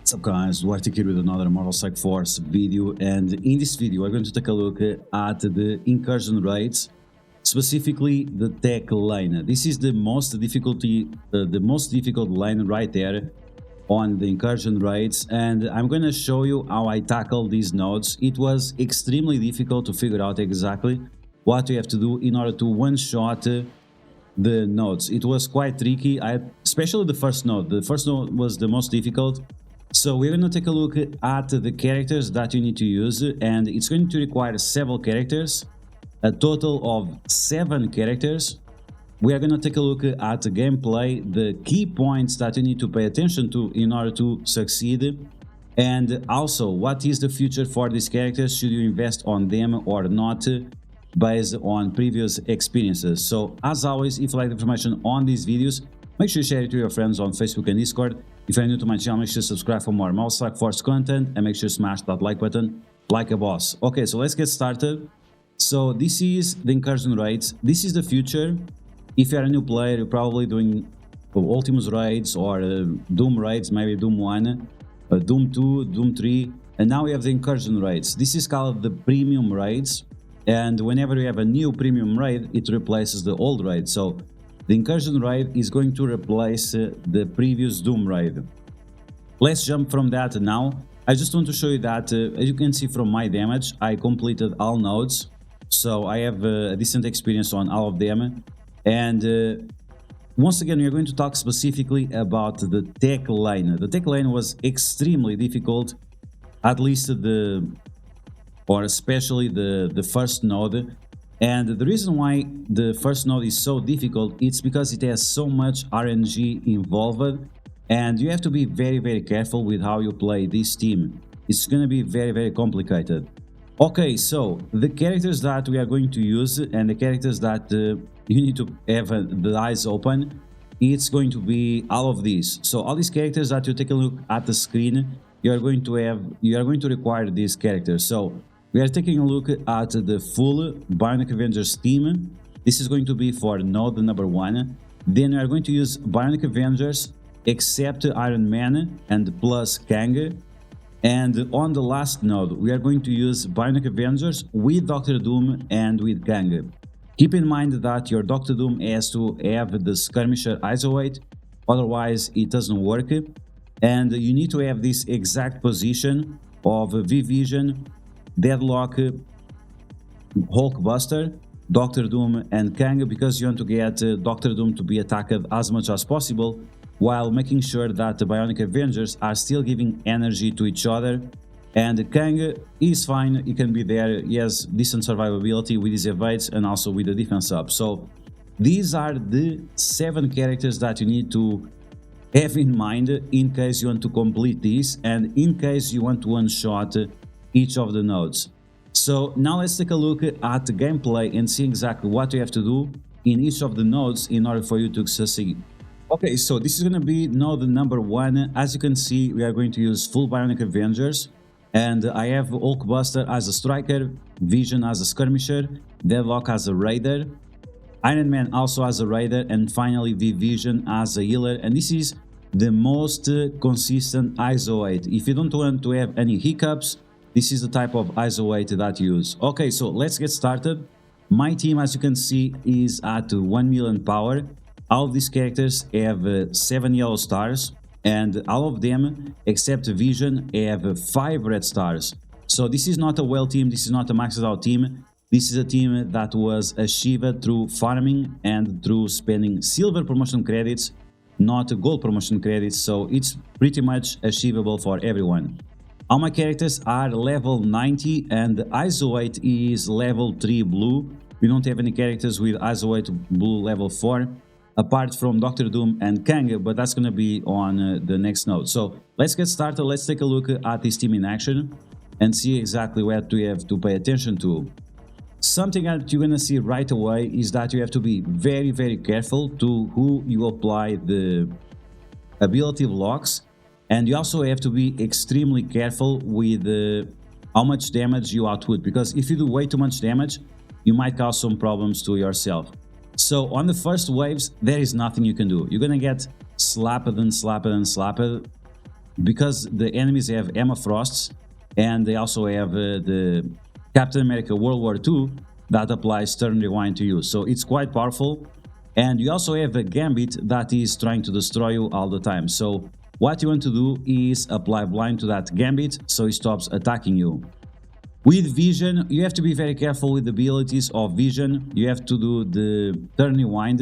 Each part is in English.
What's up guys, DuArktik here with another Marvel Strike Force video, and in this video we're going to take a look at the incursion rates, specifically the tech lane. This is the most difficult lane right there on the incursion rates, and I'm going to show you how I tackled these nodes. It was extremely difficult to figure out exactly what you have to do in order to one-shot the nodes. It was quite tricky, especially the first node. The first node was the most difficult. So we're going to take a look at the characters that you need to use, and it's going to require several characters, a total of 7 characters. We are going to take a look at the gameplay, the key points that you need to pay attention to in order to succeed, and also what is the future for these characters, should you invest on them or not, based on previous experiences. So as always, if you like the information on these videos, make sure you share it to your friends on Facebook and Discord. If you're new to my channel, make sure to subscribe for more Marvel Strike Force content, and make sure to smash that like button like a boss. Okay, so let's get started. So this is the incursion rates. This is the future. If you're a new player, you're probably doing Ultimus raids or Doom raids, maybe Doom 1, Doom 2, Doom 3, and now we have the incursion raids. This is called the premium raids, and whenever you have a new premium raid, it replaces the old raid. So the incursion raid is going to replace the previous Doom raid. Let's jump from that now. I just want to show you that, as you can see from my damage, I completed all nodes. So I have a decent experience on all of them. And once again, we are going to talk specifically about the tech lane. The tech lane was extremely difficult, at least especially the first node. And the reason why the first node is so difficult, it's because it has so much RNG involved, and you have to be very careful with how you play this team. It's going to be very complicated. Okay, so the characters that we are going to use and the characters that you need to have the eyes open, it's going to be all of these. So all these characters that you take a look at the screen, you are going to require these characters. So we are taking a look at the full Bionic Avengers team. This is going to be for node number 1. Then we are going to use Bionic Avengers except Iron Man and plus Kang. And on the last node, we are going to use Bionic Avengers with Doctor Doom and with Kang. Keep in mind that your Doctor Doom has to have the Skirmisher isolate, otherwise it doesn't work. And you need to have this exact position of V-Vision, Deadlock, Hulkbuster, Doctor Doom and Kang, because you want to get Doctor Doom to be attacked as much as possible, while making sure that the Bionic Avengers are still giving energy to each other. And Kang is fine, he can be there, he has decent survivability with his evades and also with the defense up. So these are the 7 characters that you need to have in mind in case you want to complete this, and in case you want to one-shot each of the nodes. So now let's take a look at the gameplay and see exactly what you have to do in each of the nodes in order for you to succeed. Okay, so this is going to be node number 1. As you can see, we are going to use full Bionic Avengers, and I have Hulkbuster as a striker, Vision as a skirmisher, Deadlock as a raider, Iron Man also as a raider, and finally V-Vision as a healer. And this is the most consistent ISO 8. If you don't want to have any hiccups, this is the type of ISO 8 that you use. Okay, so let's get started. My team, as you can see, is at 1 million power. All of these characters have 7 yellow stars, and all of them, except Vision, have 5 red stars. So this is not a well team, this is not a maxed out team. This is a team that was achieved through farming and through spending silver promotion credits, not gold promotion credits, so it's pretty much achievable for everyone. All my characters are level 90, and ISO 8 is level 3 blue. We don't have any characters with ISO 8 blue level 4, apart from Doctor Doom and Kang, but that's going to be on the next node. So let's get started, let's take a look at this team in action and see exactly what we have to pay attention to. Something that you're going to see right away is that you have to be very careful to who you apply the ability blocks. And you also have to be extremely careful with how much damage you output, because if you do way too much damage, you might cause some problems to yourself. So on the first waves, there is nothing you can do. You're gonna get slapped and slapped and slapped. because the enemies have Emma Frosts, and they also have the Captain America World War II that applies turn rewind to you. So it's quite powerful. And you also have a Gambit that is trying to destroy you all the time. So what you want to do is apply blind to that Gambit so he stops attacking you. With Vision, you have to be very careful with the abilities of Vision. You have to do the turn rewind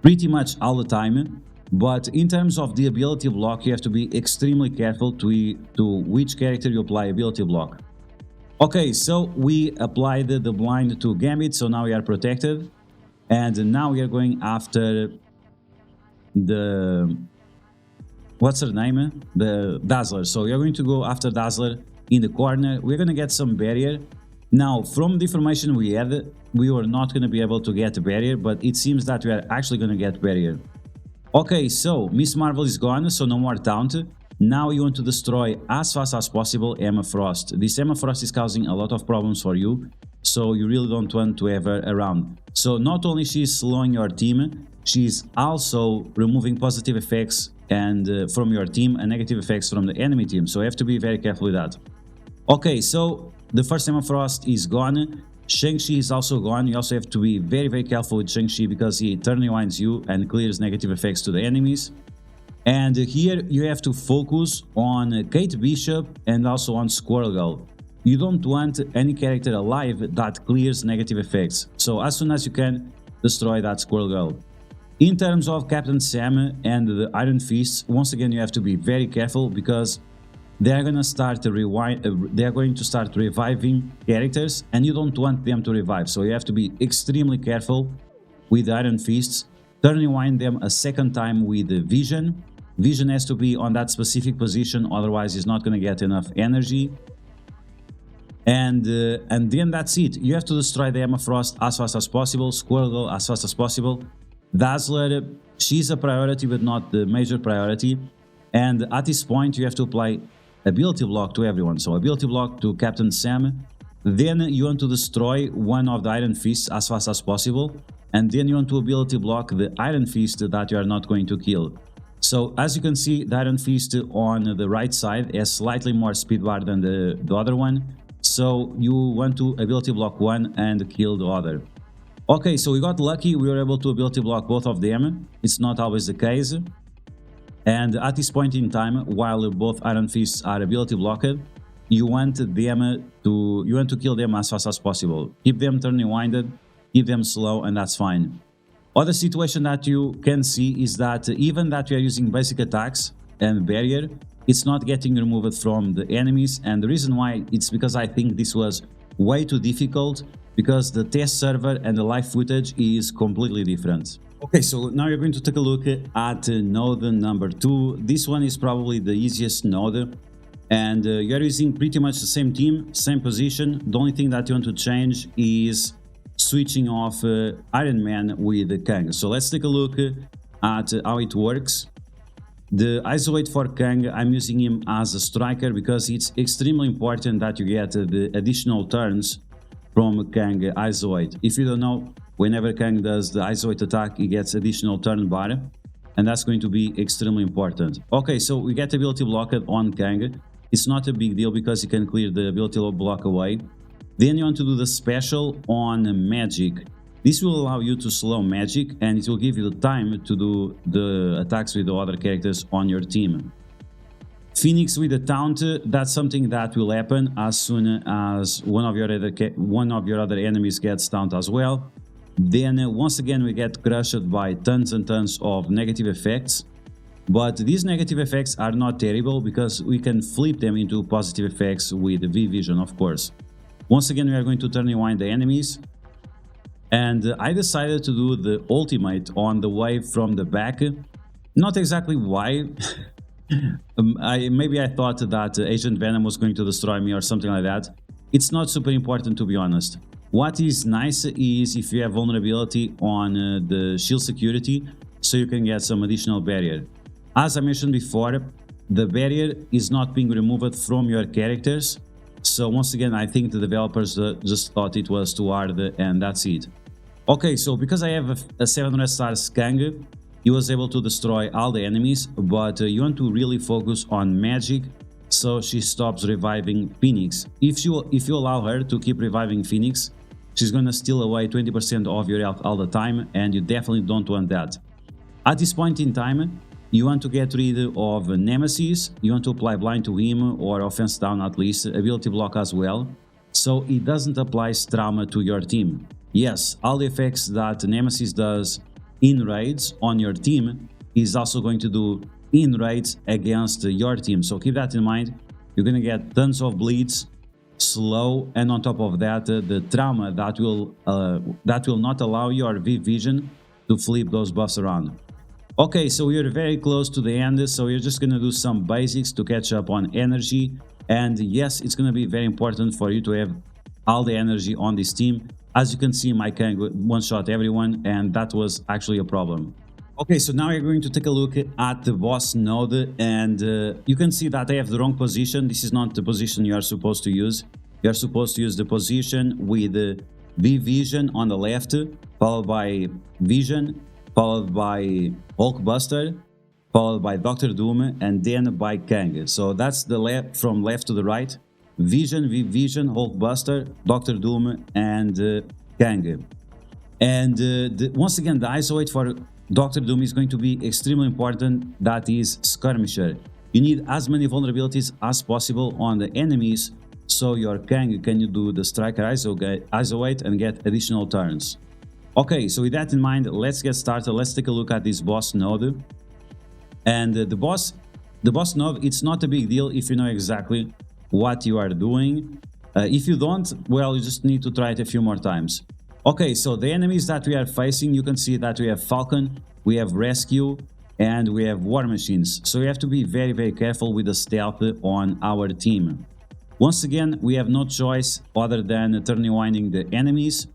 pretty much all the time. But in terms of the ability block, you have to be extremely careful to which character you apply ability block. Okay, so we applied the blind to Gambit, so now we are protected. And now we are going after the... what's her name? The Dazzler. So we are going to go after Dazzler in the corner. We're going to get some barrier. Now, from the information we had, we were not going to be able to get barrier, but it seems that we are actually going to get barrier. Okay, so Miss Marvel is gone, so no more taunt. Now you want to destroy as fast as possible Emma Frost. This Emma Frost is causing a lot of problems for you, so you really don't want to have her around. So not only she's slowing your team, she's also removing positive effects and from your team and negative effects from the enemy team. So you have to be very careful with that. Okay, so the first Emma Frost is gone. Shang-Chi is also gone. You also have to be very, very careful with Shang-Chi because he turn rewinds you and clears negative effects to the enemies. And here you have to focus on Kate Bishop and also on Squirrel Girl. You don't want any character alive that clears negative effects. So as soon as you can, destroy that Squirrel Girl. In terms of Captain Sam and the Iron Fists, once again you have to be very careful because they are going to start reviving characters and you don't want them to revive. So you have to be extremely careful with the Iron Fists. Turn rewind them a second time with the Vision. Vision has to be on that specific position, otherwise he's not going to get enough energy. And then that's it. You have to destroy the Emma Frost as fast as possible, Squirrel Girl as fast as possible. Dazzler, she's a priority but not the major priority. And at this point you have to apply ability block to everyone. So ability block to Captain Sam. Then you want to destroy one of the Iron Fists as fast as possible. And then you want to ability block the Iron Fist that you are not going to kill. So as you can see, the Iron Fist on the right side has slightly more speed bar than the other one. So you want to ability block one and kill the other. Okay, so we got lucky. We were able to ability block both of them. It's not always the case. And at this point in time, while both Iron Fists are ability blocked, you want to kill them as fast as possible. Keep them turn rewinded, keep them slow, and that's fine. Other situation that you can see is that even that we are using basic attacks and barrier, it's not getting removed from the enemies. And the reason why, it's because I think this was way too difficult, because the test server and the live footage is completely different. Okay, so now you're going to take a look at node number 2. This one is probably the easiest node, and you're using pretty much the same team, same position. The only thing that you want to change is switching off Iron Man with Kang. So let's take a look at how it works. The isolate for Kang, I'm using him as a striker because it's extremely important that you get the additional turns from Kang isolate. If you don't know, whenever Kang does the isolate attack, he gets additional turn bar, and that's going to be extremely important. Okay, so we get ability blocked on Kang. It's not a big deal because you can clear the ability block away. Then you want to do the special on Magic. This will allow you to slow Magic, and it will give you the time to do the attacks with the other characters on your team. Phoenix with the taunt, that's something that will happen as soon as one of your other enemies gets taunt as well. Then once again we get crushed by tons and tons of negative effects. But these negative effects are not terrible because we can flip them into positive effects with V-Vision, of course. Once again we are going to turn rewind the enemies. And I decided to do the ultimate on the wave from the back. Not exactly why. Maybe I thought that Agent Venom was going to destroy me or something like that. It's not super important, to be honest. What is nice is if you have vulnerability on the shield security, so you can get some additional barrier. As I mentioned before, the barrier is not being removed from your characters. So once again, I think the developers just thought it was too hard and that's it. Okay, so because I have a 700 stars Kang, he was able to destroy all the enemies, but you want to really focus on magic, so she stops reviving Phoenix. If you allow her to keep reviving Phoenix, she's gonna steal away 20% of your health all the time, and you definitely don't want that. At this point in time, you want to get rid of Nemesis, you want to apply blind to him, or offense down at least, ability block as well, so it doesn't apply trauma to your team. Yes, all the effects that Nemesis does in raids on your team is also going to do in raids against your team, so keep that in mind. You're gonna get tons of bleeds, slow, and on top of that, the trauma that will not allow your V-Vision to flip those buffs around. Okay, so we're very close to the end, so we're just gonna do some basics to catch up on energy. And yes, it's gonna be very important for you to have all the energy on this team. As you can see, my Kang one-shot everyone, and that was actually a problem. Okay, so now we're going to take a look at the boss node, and you can see that I have the wrong position. This is not the position you are supposed to use. You are supposed to use the position with V-Vision on the left, followed by Vision, followed by Hulkbuster, followed by Dr. Doom, and then by Kang. So that's the left, from left to the right. Vision, V-Vision, Hulkbuster, Dr. Doom, and Kang. And once again, the isolate for Dr. Doom is going to be extremely important. That is Skirmisher. You need as many vulnerabilities as possible on the enemies, so your Kang can do the Striker isolate and get additional turns. Okay, so with that in mind, let's get started. Let's take a look at this boss node. And the boss node, it's not a big deal if you know exactly what you are doing. If you don't, well, you just need to try it a few more times. Okay, so the enemies that we are facing, you can see that we have Falcon, we have Rescue, and we have War Machines. So we have to be very, very careful with the stealth on our team. Once again, we have no choice other than turning winding the enemies.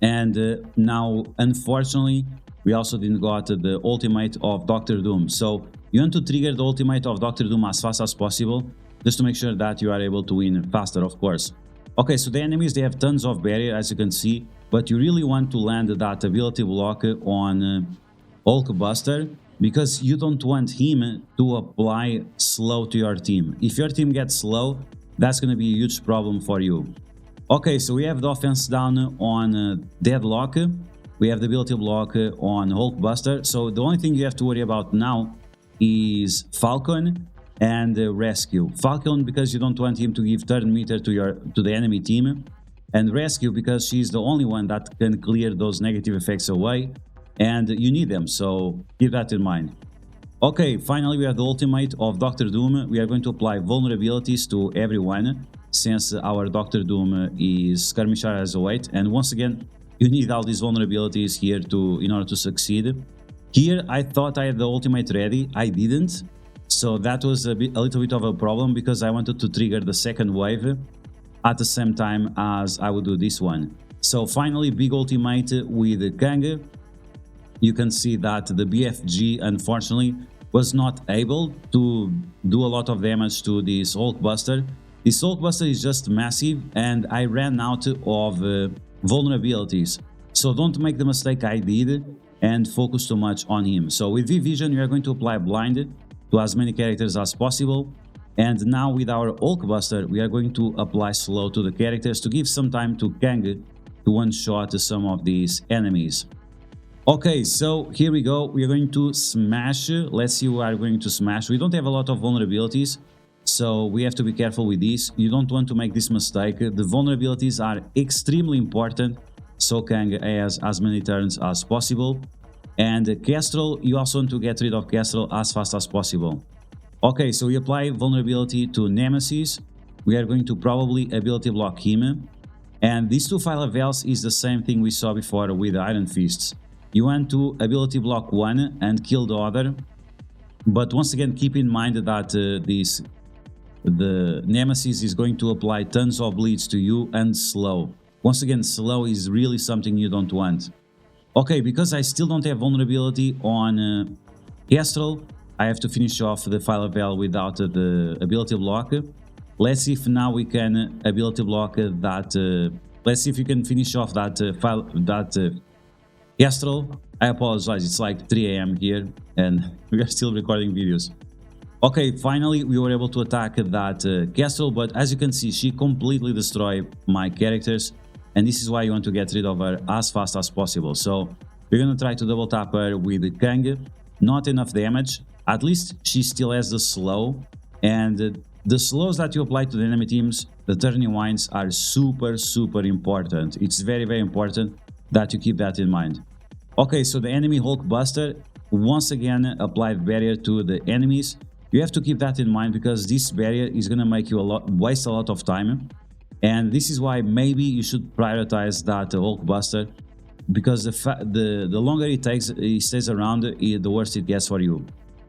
And now, unfortunately, we also didn't got the ultimate of Dr. Doom. So you want to trigger the ultimate of Dr. Doom as fast as possible, just to make sure that you are able to win faster, of course. Okay, so the enemies, they have tons of barrier, as you can see, but you really want to land that ability block on Hulkbuster, because you don't want him to apply slow to your team. If your team gets slow, that's going to be a huge problem for you. Okay, so we have the offense down on Deadlock, we have the ability block on Hulkbuster, so the only thing you have to worry about now is Falcon and Rescue. Falcon because you don't want him to give turn meter to the enemy team, and Rescue because she's the only one that can clear those negative effects away, and you need them, so keep that in mind. Okay, finally we have the ultimate of Dr. Doom. We are going to apply vulnerabilities to everyone, since our Dr. Doom is Skirmisher as a weight, and once again, you need all these vulnerabilities here in order to succeed. Here, I thought I had the ultimate ready, I didn't, so that was a little bit of a problem because I wanted to trigger the second wave at the same time as I would do this one. So finally, big ultimate with Kang. You can see that the BFG, unfortunately, was not able to do a lot of damage to this Hulkbuster. This Hulkbuster is just massive, and I ran out of vulnerabilities. So don't make the mistake I did and focus too much on him. So with V-Vision, we are going to apply blind to as many characters as possible. And now with our Hulkbuster, we are going to apply slow to the characters to give some time to Kang to one-shot some of these enemies. Okay, so here we go. We are going to smash. Let's see who we are going to smash. We don't have a lot of vulnerabilities, so we have to be careful with this. You don't want to make this mistake. The vulnerabilities are extremely important, so Kang has as many turns as possible. And Kestrel, you also want to get rid of Kestrel as fast as possible. Okay, so we apply vulnerability to Nemesis. We are going to probably ability block him. And these two Fire Veils is the same thing we saw before with Iron Fists. You want to ability block one and kill the other. But once again, keep in mind that the Nemesis is going to apply tons of bleeds to you and slow. Once again, slow is really something you don't want. Okay, because I still don't have vulnerability on Kestrel, I have to finish off the Fire Veil without the ability block. Let's see if now we can ability block that. Let's see if we can finish off that Kestrel, I apologize, it's like 3 AM here and we are still recording videos. Okay, finally we were able to attack that Kestrel, but as you can see, she completely destroyed my characters, and this is why you want to get rid of her as fast as possible. So we're gonna try to double tap her with the Kang. Not enough damage, at least she still has the slow, and the slows that you apply to the enemy teams, the turning winds, are super important. It's very important that you keep that in mind. Okay, so the enemy Hulkbuster once again applied barrier to the enemies. You have to keep that in mind because this barrier is gonna make you waste a lot of time, and this is why maybe you should prioritize that Hulkbuster, because the longer it stays around, the worse it gets for you.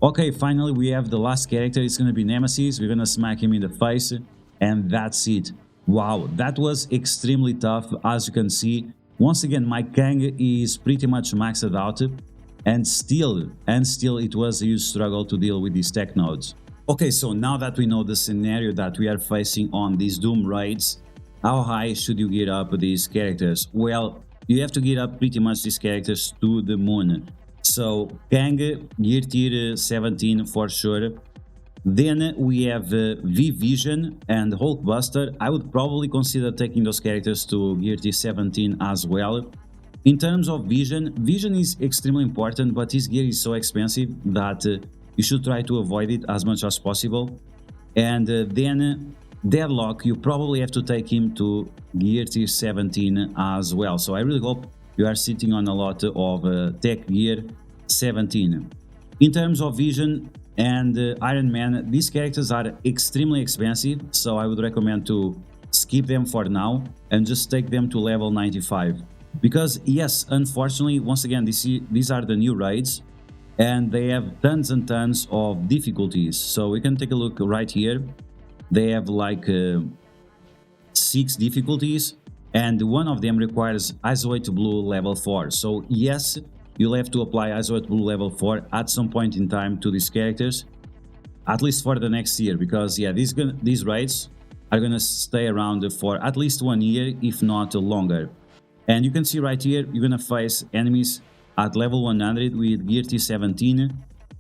Okay, finally we have the last character. It's gonna be Nemesis. We're gonna smack him in the face, and that's it. Wow, that was extremely tough. As you can see, once again my Kang is pretty much maxed out, and still it was a huge struggle to deal with these tech nodes. Okay, so now that we know the scenario that we are facing on these Doom raids, how high should you get up these characters? Well, you have to get up pretty much these characters to the moon. So Kang, gear tier 17 for sure. Then we have V-Vision and Hulkbuster. I would probably consider taking those characters to gear tier 17 as well. In terms of Vision is extremely important, but his gear is so expensive that you should try to avoid it as much as possible. And then Deadlock, you probably have to take him to gear tier 17 as well. So I really hope you are sitting on a lot of tech gear 17. In terms of Vision and Iron Man, these characters are extremely expensive, so I would recommend to skip them for now and just take them to level 95. Because yes, unfortunately, once again, these are the new raids and they have tons and tons of difficulties. So we can take a look right here. They have like 6 difficulties, and one of them requires Isolate Blue level 4. So yes, you'll have to apply Isolate Blue level 4 at some point in time to these characters, at least for the next year, because yeah, these raids are gonna stay around for at least 1 year, if not longer. And you can see right here, you're gonna face enemies at level 100 with gear tier 17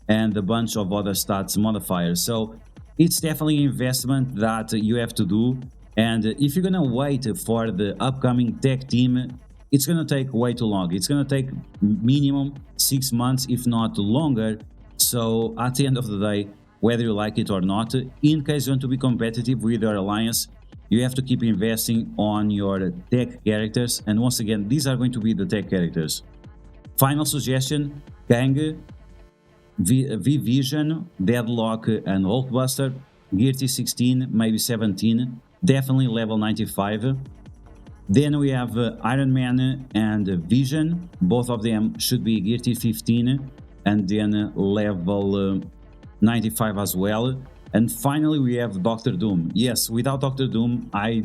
and a bunch of other stats modifiers. So it's definitely an investment that you have to do. And if you're gonna wait for the upcoming tech team, it's gonna take way too long. It's gonna take minimum 6 months, if not longer. So at the end of the day, whether you like it or not, in case you want to be competitive with your alliance, you have to keep investing on your tech characters, and once again, these are going to be the tech characters. Final suggestion: Kang, V-Vision, Deadlock and Hulkbuster, gear tier 16, maybe 17, definitely level 95. Then we have Iron Man and Vision, both of them should be gear tier 15 and then level 95 as well. And finally we have Dr. Doom. Yes, without Dr. Doom, I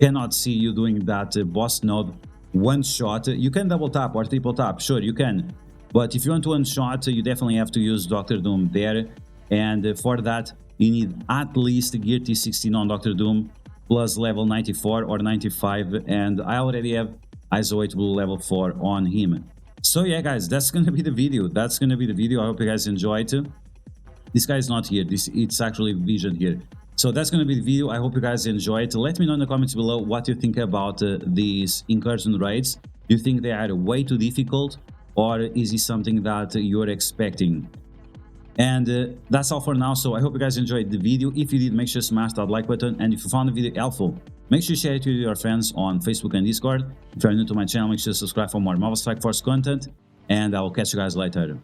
cannot see you doing that boss node one shot. You can double tap or triple tap, sure you can. But if you want to one shot, you definitely have to use Dr. Doom there. And for that, you need at least gear tier 16 on Dr. Doom, plus level 94 or 95. And I already have Isolate Blue level 4 on him. So yeah guys, that's gonna be the video. I hope you guys enjoyed it. This guy is not here, it's actually Vision here. So that's gonna be the video. I hope you guys enjoy it. Let me know in the comments below what you think about these Incursion raids. Do you think they are way too difficult, or is it something that you're expecting? And that's all for now. So I hope you guys enjoyed the video. If you did, make sure to smash that like button, and if you found the video helpful, make sure to share it with your friends on Facebook and Discord. If you're new to my channel, make sure to subscribe for more Marvel Strike Force content, and I will catch you guys later.